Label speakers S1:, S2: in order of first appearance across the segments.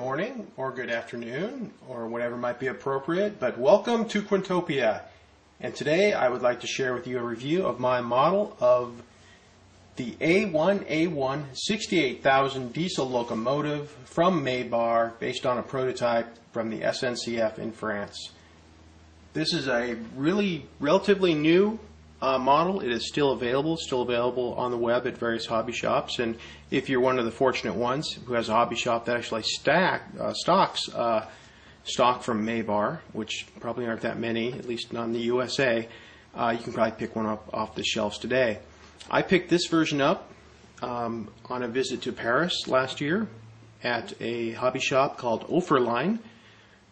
S1: morning, or good afternoon, or whatever might be appropriate, but welcome to Quintopia. And today I would like to share with you a review of my model of the A1A 68,000 diesel locomotive from Mabar, based on a prototype from the SNCF in France. This is a relatively new model. It is still available on the web at various hobby shops, and if you're one of the fortunate ones who has a hobby shop that actually stocks stock from Mabar, which probably aren't that many, at least not in the USA, you can probably pick one up off the shelves today. I picked this version up on a visit to Paris last year at a hobby shop called Offerline,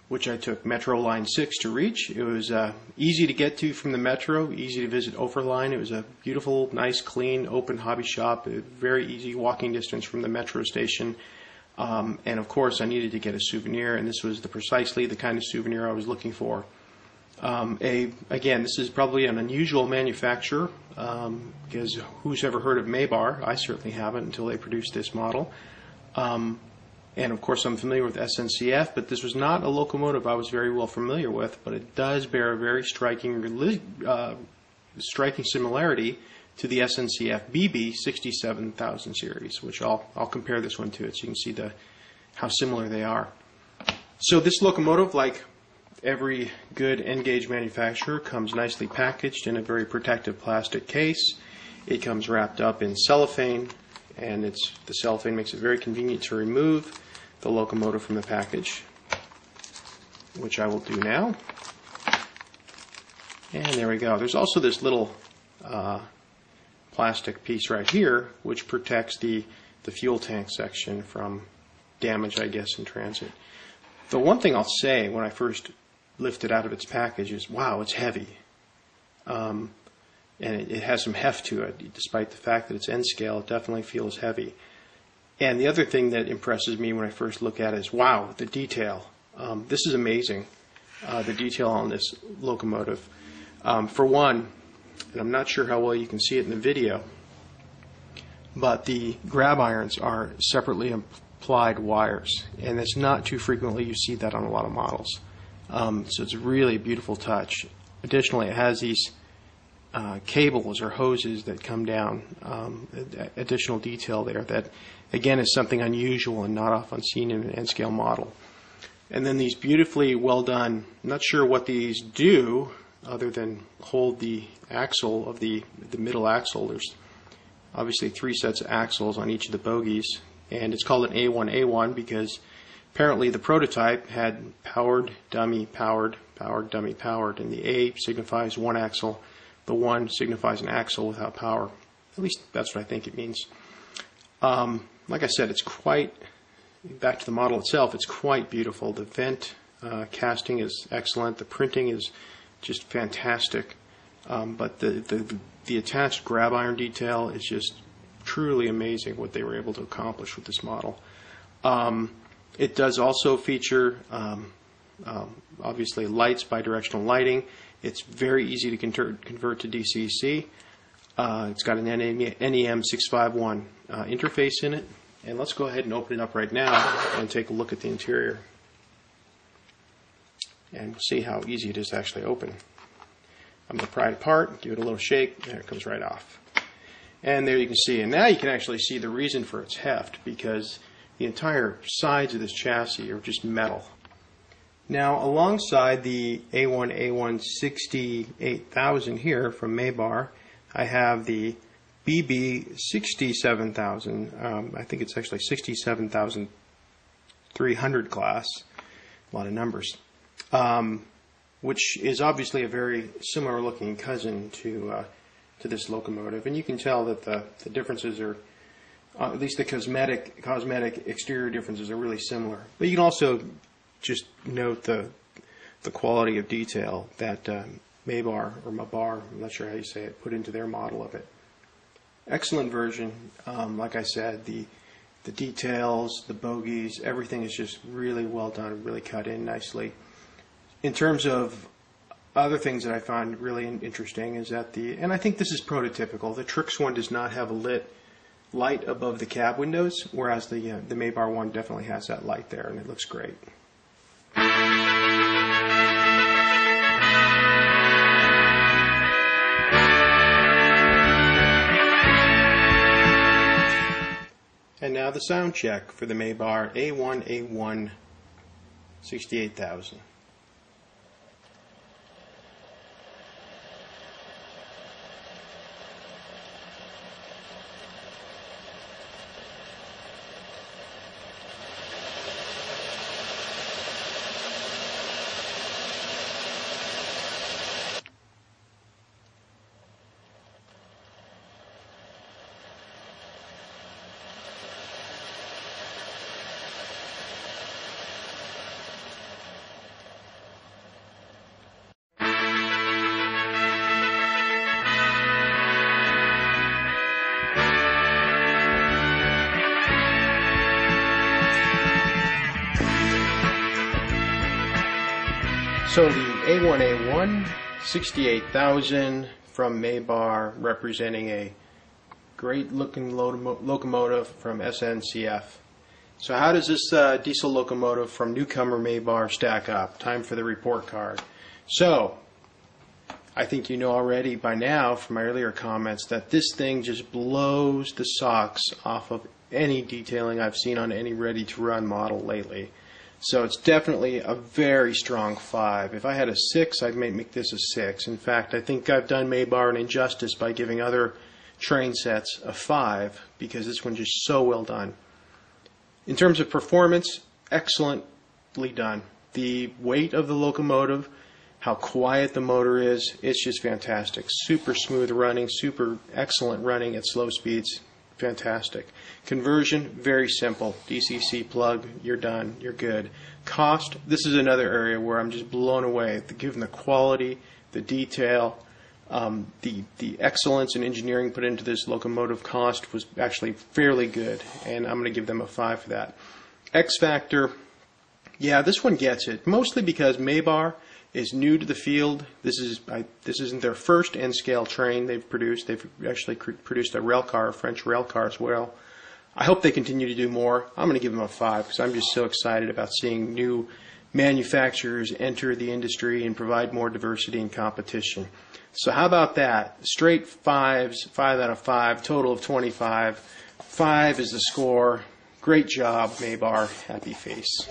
S1: which I took Metro Line 6 to reach. It was easy to get to from the Metro, easy to visit Offerline. It was a beautiful, nice, clean, open hobby shop, a very easy walking distance from the Metro station. And of course, I needed to get a souvenir, and this was precisely the kind of souvenir I was looking for. Again, this is probably an unusual manufacturer, because who's ever heard of Mabar? I certainly haven't until they produced this model. And of course I'm familiar with SNCF, but this was not a locomotive I was very well familiar with, but it does bear a very striking similarity to the SNCF BB 67,000 series, which I'll compare this one to it so you can see how similar they are. So this locomotive, like every good N-gauge manufacturer, comes nicely packaged in a very protective plastic case. It comes wrapped up in cellophane, and the cellophane makes it very convenient to remove the locomotive from the package, which I will do now. And there we go. There's also this little plastic piece right here which protects the fuel tank section from damage, I guess, in transit. The one thing I'll say when I first lift it out of its package is, wow, it's heavy. And it has some heft to it. Despite the fact that it's N scale, it definitely feels heavy. And the other thing that impresses me when I first look at it is, wow, the detail. This is amazing, the detail on this locomotive. For one, and I'm not sure how well you can see it in the video, but the grab irons are separately applied wires, and it's not too frequently you see that on a lot of models. So it's a really beautiful touch. Additionally, it has these cables or hoses that come down, additional detail there that again is something unusual and not often seen in an N-scale model. And then these beautifully well done, I'm not sure what these do other than hold the axle of the middle axle. There's obviously 3 sets of axles on each of the bogies, and it's called an A1A because apparently the prototype had powered, dummy, powered, powered, dummy, powered, and the A signifies one axle. The 1 signifies an axle without power. At least that's what I think it means. Like I said, it's quite, back to the model itself, it's quite beautiful. The vent casting is excellent. The printing is just fantastic. But the attached grab iron detail is just truly amazing what they were able to accomplish with this model. It does also feature, obviously, lights, bidirectional lighting. It's very easy to convert to DCC. It's got an NEM 651 interface in it. And let's go ahead and open it up right now and take a look at the interior. And we'll see how easy it is to actually open. I'm going to pry it apart, give it a little shake, and it comes right off. And there you can see. And now you can actually see the reason for its heft, because the entire sides of this chassis are just metal. Now, alongside the A1A 68,000 here from Mabar, I have the BB 67,000. I think it's actually 67,300 class. A lot of numbers. Which is obviously a very similar looking cousin to this locomotive. And you can tell that the differences are, at least the cosmetic exterior differences are really similar. But you can also just note the quality of detail that Mabar, or Mabar, I'm not sure how you say it, put into their model of it. Excellent version. Like I said, the details, the bogies, everything is just really well done, really cut in nicely. In terms of other things that I find really interesting is that and I think this is prototypical, the Trix one does not have a lit light above the cab windows, whereas the Mabar one definitely has that light there, and it looks great. And now the sound check for the Mabar A1A 68,000. So the A1A 68,000 from Mabar, representing a great looking locomotive from SNCF. So how does this diesel locomotive from newcomer Mabar stack up? Time for the report card. So I think you know already by now from my earlier comments that this thing just blows the socks off of any detailing I've seen on any ready-to-run model lately. So it's definitely a very strong 5. If I had a 6, I'd make this a 6. In fact, I think I've done Mabar an injustice by giving other train sets a 5, because this one's just so well done. In terms of performance, excellently done. The weight of the locomotive, how quiet the motor is, it's just fantastic. Super smooth running, super excellent running at slow speeds. Fantastic. Conversion, very simple. DCC plug, you're done, you're good. Cost, this is another area where I'm just blown away. Given the quality, the detail, the excellence in engineering put into this locomotive, cost was actually fairly good, and I'm going to give them a 5 for that. X Factor, yeah, this one gets it, mostly because Mabar is new to the field. This isn't their first N-scale train they've produced. They've actually produced a rail car, a French rail car as well. I hope they continue to do more. I'm going to give them a 5 because I'm just so excited about seeing new manufacturers enter the industry and provide more diversity and competition. So how about that? Straight 5s, 5 out of 5, total of 25. 5 is the score. Great job, Mabar. Happy face.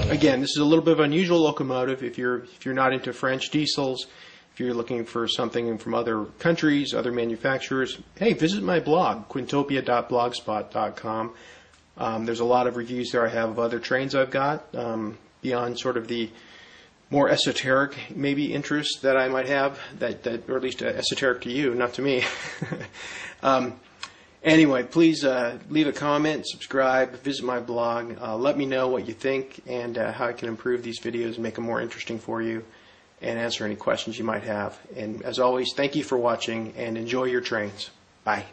S1: Again, this is a little bit of an unusual locomotive if you're not into French diesels, if you're looking for something from other countries, other manufacturers. Hey, visit my blog, quintopia.blogspot.com. There's a lot of reviews there I have of other trains I've got, beyond sort of the more esoteric maybe interests that I might have, or at least esoteric to you, not to me. Anyway, please leave a comment, subscribe, visit my blog. Let me know what you think and how I can improve these videos and make them more interesting for you, and answer any questions you might have. And as always, thank you for watching, and enjoy your trains. Bye.